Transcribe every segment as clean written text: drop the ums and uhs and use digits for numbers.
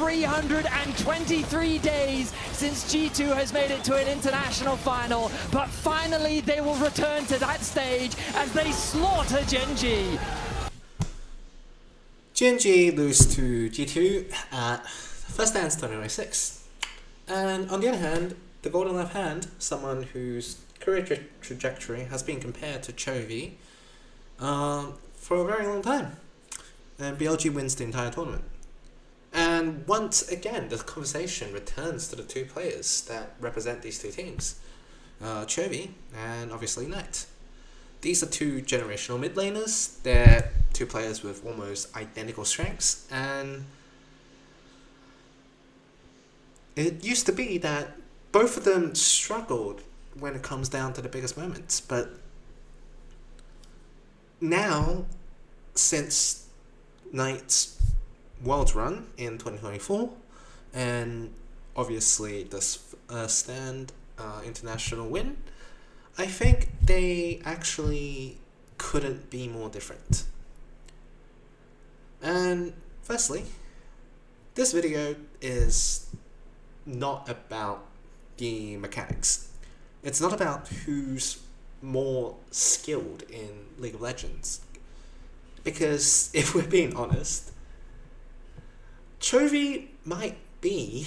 323 days since G2 has made it to an international final, but finally they will return to that stage as they slaughter Gen.G. Gen.G lose to G2 at First Dance 2026. And on the other hand, the golden left hand, someone whose career trajectory has been compared to Chovy for a very long time. And BLG wins the entire tournament. And once again, the conversation returns to the two players that represent these two teams. Chovy and obviously Knight. These are two generational mid laners. They're two players with almost identical strengths, and it used to be that both of them struggled when it comes down to the biggest moments, but now, since Knight's Worlds run in 2024, and obviously this stand international win, I think they actually couldn't be more different. And firstly, this video is not about the mechanics. It's not about who's more skilled in League of Legends. Because if we're being honest, Chovy might be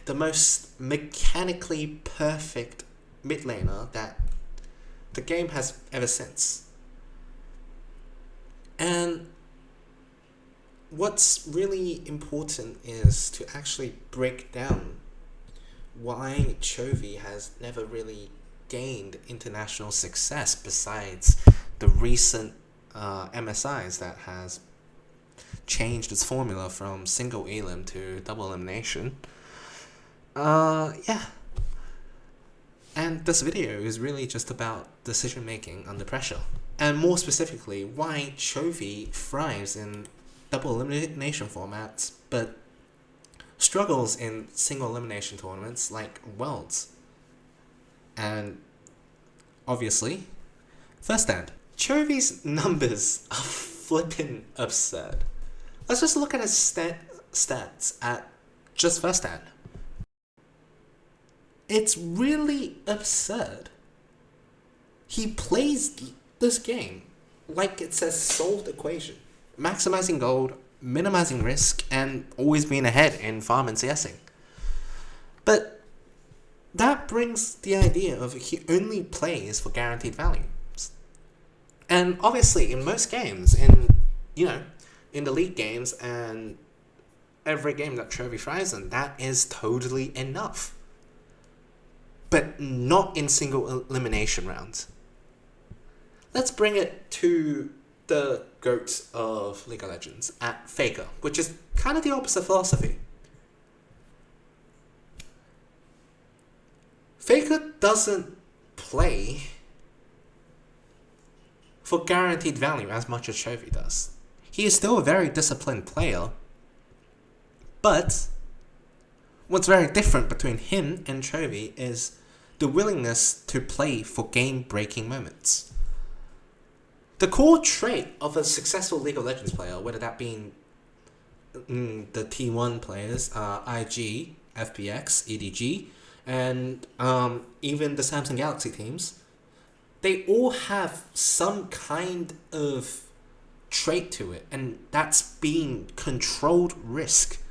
the most mechanically perfect mid laner that the game has ever since. And what's really important is to actually break down why Chovy has never really gained international success besides the recent MSIs that has changed its formula from single elim to double elimination. Yeah. And this video is really just about decision making under pressure. And more specifically, why Chovy thrives in double elimination formats, but struggles in single elimination tournaments like Worlds. And obviously, First Stand. Chovy's numbers are flippin' absurd. Let's just look at his stats at just First Stand. It's really absurd. He plays this game like it's a solved equation. Maximizing gold, minimizing risk, and always being ahead in farm and CSing. But that brings the idea of he only plays for guaranteed values. And obviously in most games, in the league games and every game that Chovy thrives in, that is totally enough. But not in single elimination rounds. Let's bring it to the GOAT of League of Legends at Faker, which is kind of the opposite philosophy. Faker doesn't play for guaranteed value as much as Chovy does. He is still a very disciplined player, but what's very different between him and Chovy is the willingness to play for game-breaking moments. The core trait of a successful League of Legends player, whether that being the T1 players, IG, FPX, EDG, and even the Samsung Galaxy teams, they all have some kind of trait to it, and that's being controlled risk.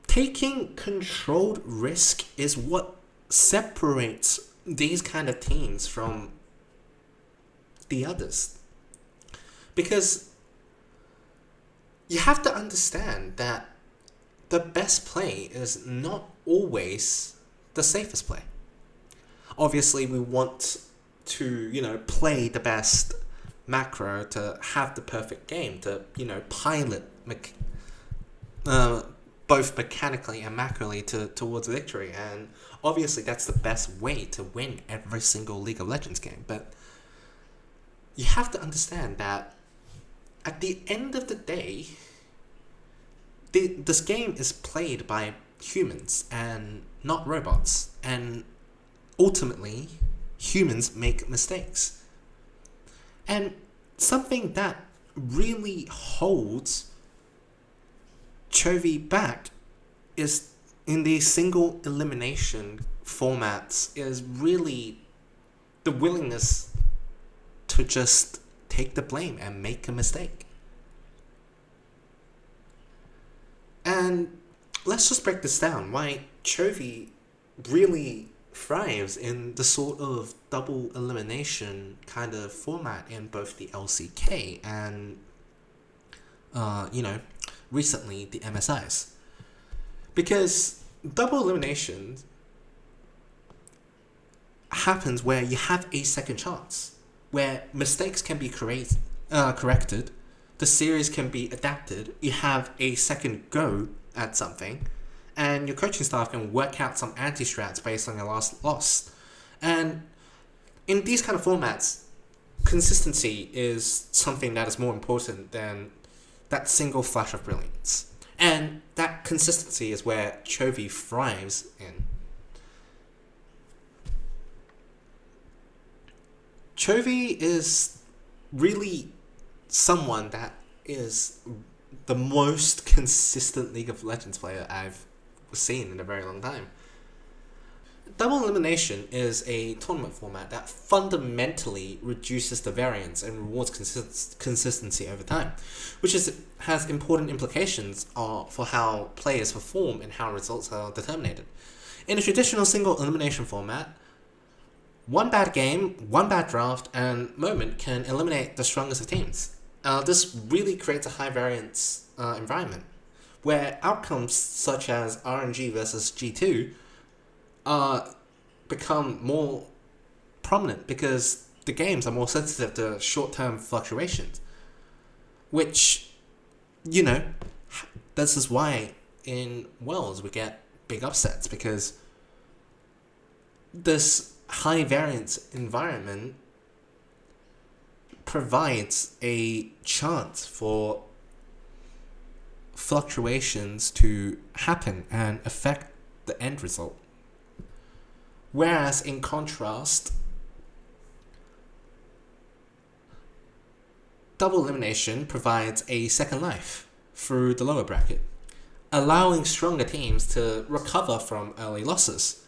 Taking controlled risk is what separates these kind of teams from the others. Because you have to understand that the best play is not always the safest play. Obviously, we want to, play the best macro to have the perfect game, to, pilot both mechanically and macroly towards victory. And obviously, that's the best way to win every single League of Legends game. But you have to understand that at the end of the day, this game is played by humans and not robots. And ultimately, humans make mistakes. And something that really holds Chovy back is in these single elimination formats is really the willingness to just take the blame and make a mistake. And let's just break this down. Why Chovy really thrives in the sort of double elimination kind of format in both the LCK and, recently the MSIs. Because double elimination happens where you have a second chance, where mistakes can be corrected, the series can be adapted, you have a second go at something, and your coaching staff can work out some anti-strats based on your last loss. And in these kind of formats, consistency is something that is more important than that single flash of brilliance. And that consistency is where Chovy thrives in. Chovy is really someone that is the most consistent League of Legends player I've seen in a very long time. Double elimination is a tournament format that fundamentally reduces the variance and rewards consistency over time, which has important implications for how players perform and how results are determined. In a traditional single elimination format, one bad game, one bad draft, and moment can eliminate the strongest of teams. This really creates a high variance environment, where outcomes such as RNG versus G2 become more prominent because the games are more sensitive to short-term fluctuations, which, this is why in Worlds we get big upsets, because this high variance environment provides a chance for fluctuations to happen and affect the end result. Whereas in contrast, double elimination provides a second life through the lower bracket, allowing stronger teams to recover from early losses.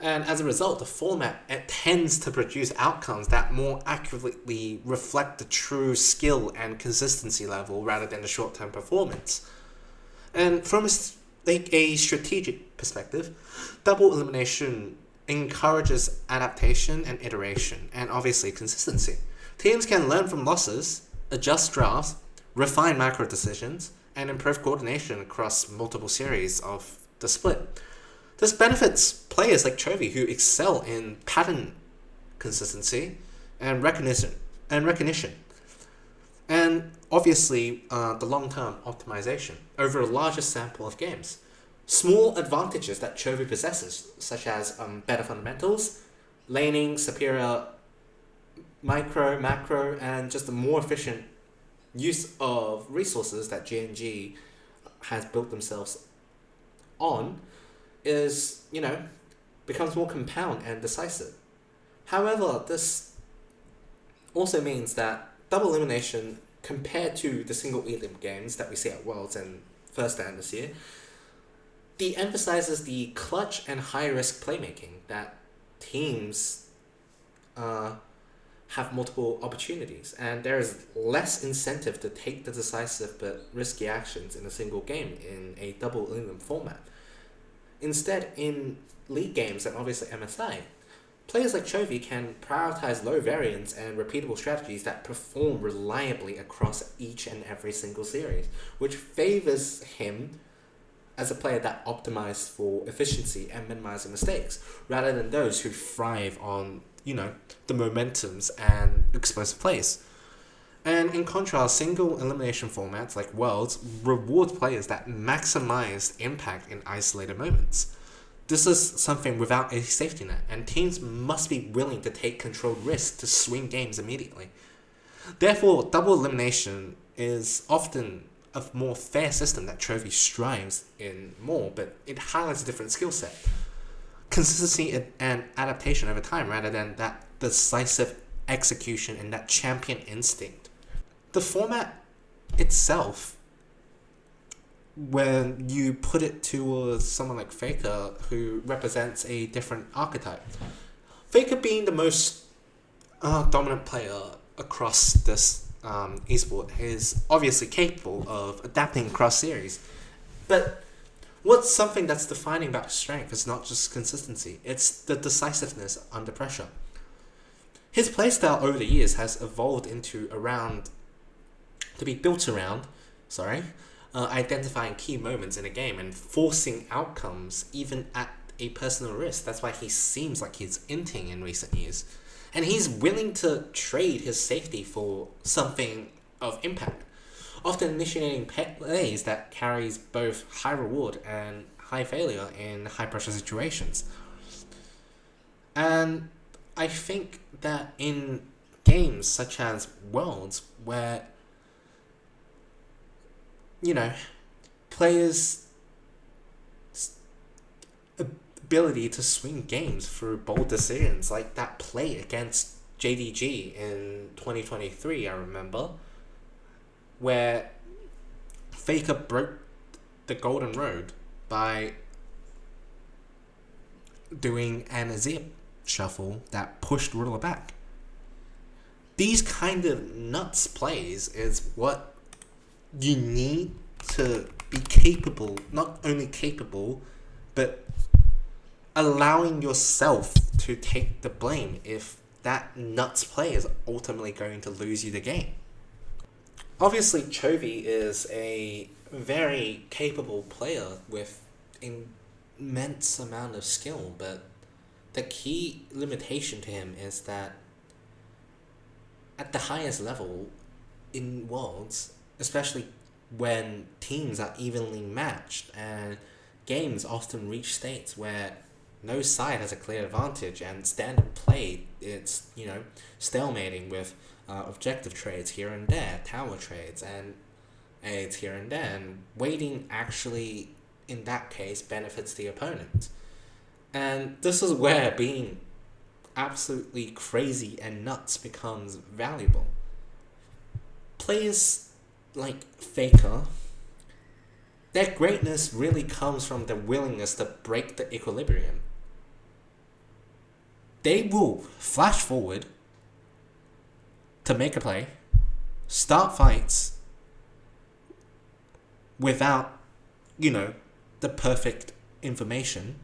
And as a result, the format tends to produce outcomes that more accurately reflect the true skill and consistency level rather than the short-term performance. And from a strategic perspective, double elimination encourages adaptation and iteration, and obviously consistency. Teams can learn from losses, adjust drafts, refine macro decisions, and improve coordination across multiple series of the split. This benefits players like Chovy who excel in pattern consistency and recognition. And obviously the long-term optimization over a larger sample of games. Small advantages that Chovy possesses, such as better fundamentals, laning, superior micro, macro, and just a more efficient use of resources that GNG has built themselves on, is, becomes more compound and decisive. However, this also means that double elimination, compared to the single elim games that we see at Worlds and First Stand this year, de-emphasizes the clutch and high-risk playmaking that teams have multiple opportunities, and there is less incentive to take the decisive but risky actions in a single game in a double elim format. Instead, in league games and obviously MSI, players like Chovy can prioritize low variance and repeatable strategies that perform reliably across each and every single series, which favors him as a player that optimizes for efficiency and minimizing mistakes, rather than those who thrive on, the momentums and explosive plays. And in contrast, single elimination formats like Worlds reward players that maximize impact in isolated moments. This is something without a safety net, and teams must be willing to take controlled risks to swing games immediately. Therefore, double elimination is often a more fair system that Chovy strives in more, but it highlights a different skill set. Consistency and adaptation over time rather than that decisive execution and that champion instinct. the format itself, when you put it towards someone like Faker, who represents a different archetype, Faker being the most dominant player across this esport is obviously capable of adapting across series. But what's something that's defining about his strength is not just consistency, it's the decisiveness under pressure. His playstyle over the years has evolved to be built around, identifying key moments in a game and forcing outcomes even at a personal risk. That's why he seems like he's inting in recent years. And he's willing to trade his safety for something of impact, often initiating plays that carries both high reward and high failure in high pressure situations. And I think that in games such as Worlds, where players' ability to swing games through bold decisions, like that play against JDG in 2023, I remember, where Faker broke the golden road by doing an Azir shuffle that pushed Ruler back. These kind of nuts plays is what you need to be capable, not only capable, but allowing yourself to take the blame if that nuts play is ultimately going to lose you the game. Obviously, Chovy is a very capable player with immense amount of skill, but the key limitation to him is that at the highest level in Worlds, especially when teams are evenly matched and games often reach states where no side has a clear advantage and standard play, it's, stalemating with objective trades here and there, tower trades and aids here and there, and waiting actually, in that case, benefits the opponent. And this is where being absolutely crazy and nuts becomes valuable. Players like Faker, their greatness really comes from their willingness to break the equilibrium. They will flash forward to make a play, start fights without, the perfect information,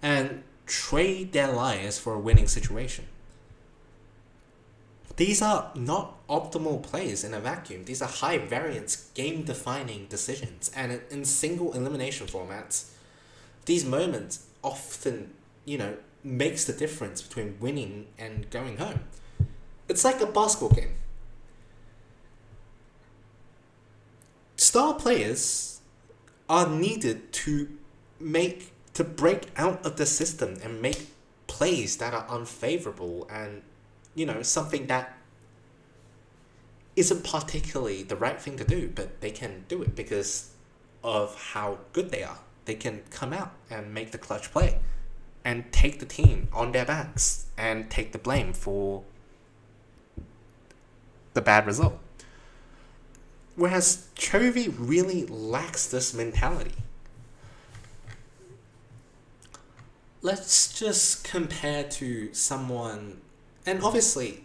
and trade their lives for a winning situation. These are not optimal plays in a vacuum. These are high variance, game-defining decisions. And in single elimination formats, these moments often, makes the difference between winning and going home. It's like a basketball game. Star players are needed to break out of the system and make plays that are unfavorable and, something that isn't particularly the right thing to do, but they can do it because of how good they are. They can come out and make the clutch play and take the team on their backs and take the blame for the bad result. Whereas Chovy really lacks this mentality. Let's just compare to someone, and obviously,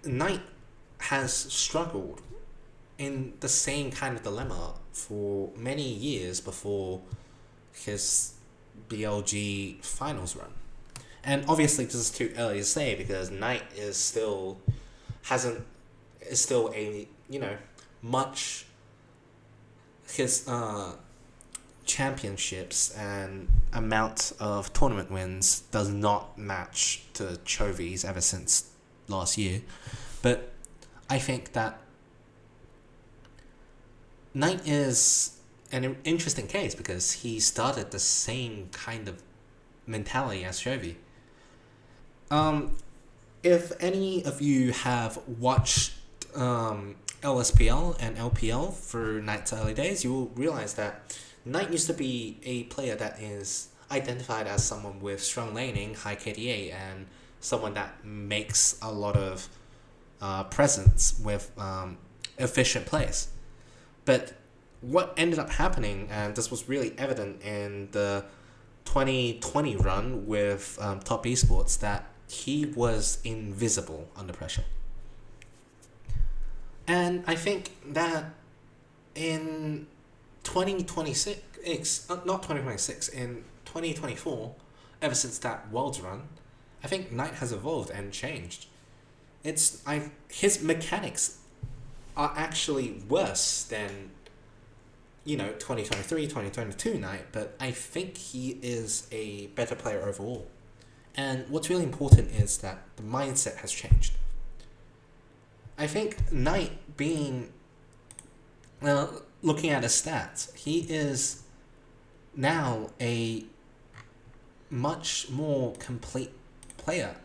Knight has struggled in the same kind of dilemma for many years before his BLG finals run. And obviously this is too early to say because Knight is still a, much his championships and amount of tournament wins does not match to Chovy's ever since last year. But I think that Knight is an interesting case because he started the same kind of mentality as Chovy. If any of you have watched LSPL and LPL for Knight's early days, you will realize that Knight used to be a player that is identified as someone with strong laning, high KDA, and someone that makes a lot of presence with efficient plays. But what ended up happening, and this was really evident in the 2020 run with Top Esports, that he was invisible under pressure. And I think that in 2026, not 2026, in 2024, ever since that Worlds run, I think Knight has evolved and changed. His mechanics are actually worse than 2023, 2022 Knight, but I think he is a better player overall. And what's really important is that the mindset has changed. I think Knight being, looking at his stats, he is now a much more complete player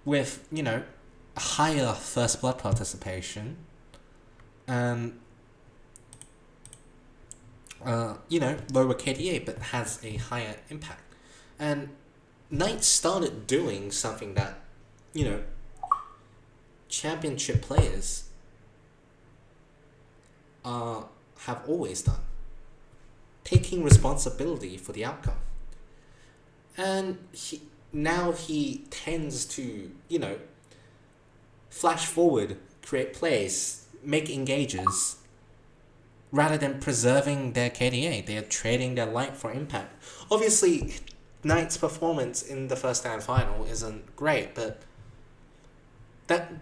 with, a higher first blood participation and lower KDA, but has a higher impact. And Knight started doing something that, championship players have always done. Taking responsibility for the outcome. And he tends to, flash forward, create plays, make engages, rather than preserving their KDA. They are trading their light for impact. Obviously, Knight's performance in the first stand final isn't great, but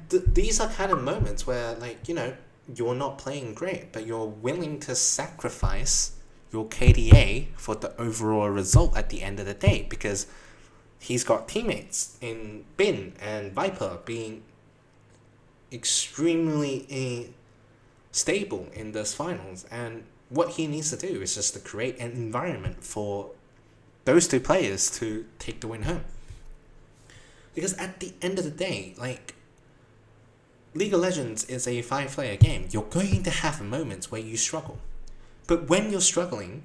these are kind of moments where, you're not playing great, but you're willing to sacrifice your KDA for the overall result at the end of the day, because he's got teammates in Bin and Viper being extremely stable in this finals, and what he needs to do is just to create an environment for those two players to take the win home. Because at the end of the day, League of Legends is a 5-player game. You're going to have moments where you struggle. But when you're struggling,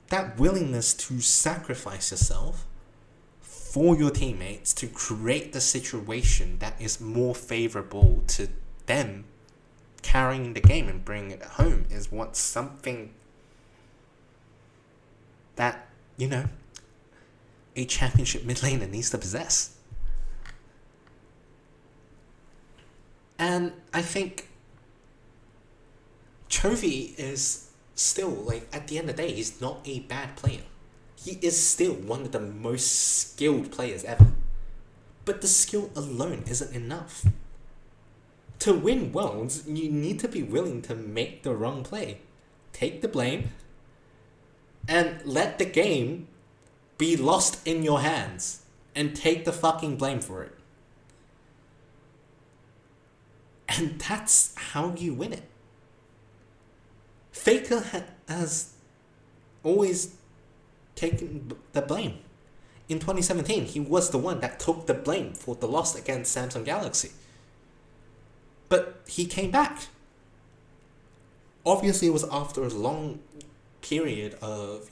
that willingness to sacrifice yourself for your teammates to create the situation that is more favorable to them carrying the game and bringing it home is what's something that, a championship mid laner needs to possess. And I think Chovy is still, at the end of the day, he's not a bad player. He is still one of the most skilled players ever. But the skill alone isn't enough. To win Worlds, you need to be willing to make the wrong play. Take the blame and let the game be lost in your hands. And take the fucking blame for it. And that's how you win it. Faker has always taken the blame. In 2017, he was the one that took the blame for the loss against Samsung Galaxy. But he came back. Obviously, it was after a long period of,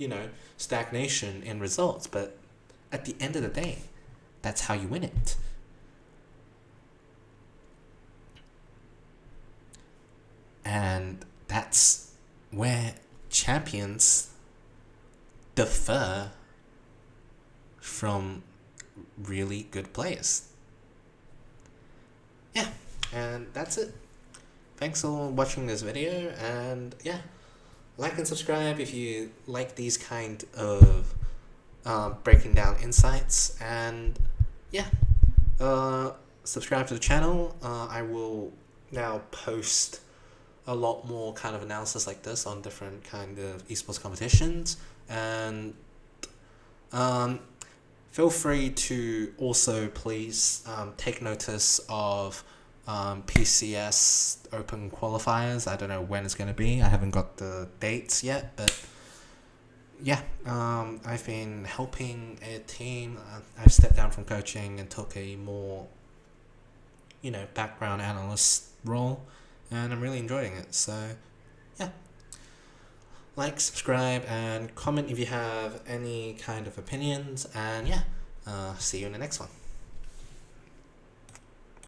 stagnation in results. But at the end of the day, that's how you win it. And that's where champions differ from really good players. Yeah, and that's it. Thanks for watching this video, and like and subscribe if you like these kind of breaking down insights, and subscribe to the channel. I will now post a lot more kind of analysis like this on different kind of esports competitions, and feel free to also please take notice of PCS Open qualifiers. I don't know when it's going to be. I haven't got the dates yet, but I've been helping a team. I've stepped down from coaching and took a more background analyst role, and I'm really enjoying it. So like, subscribe, and comment if you have any kind of opinions, and see you in the next one.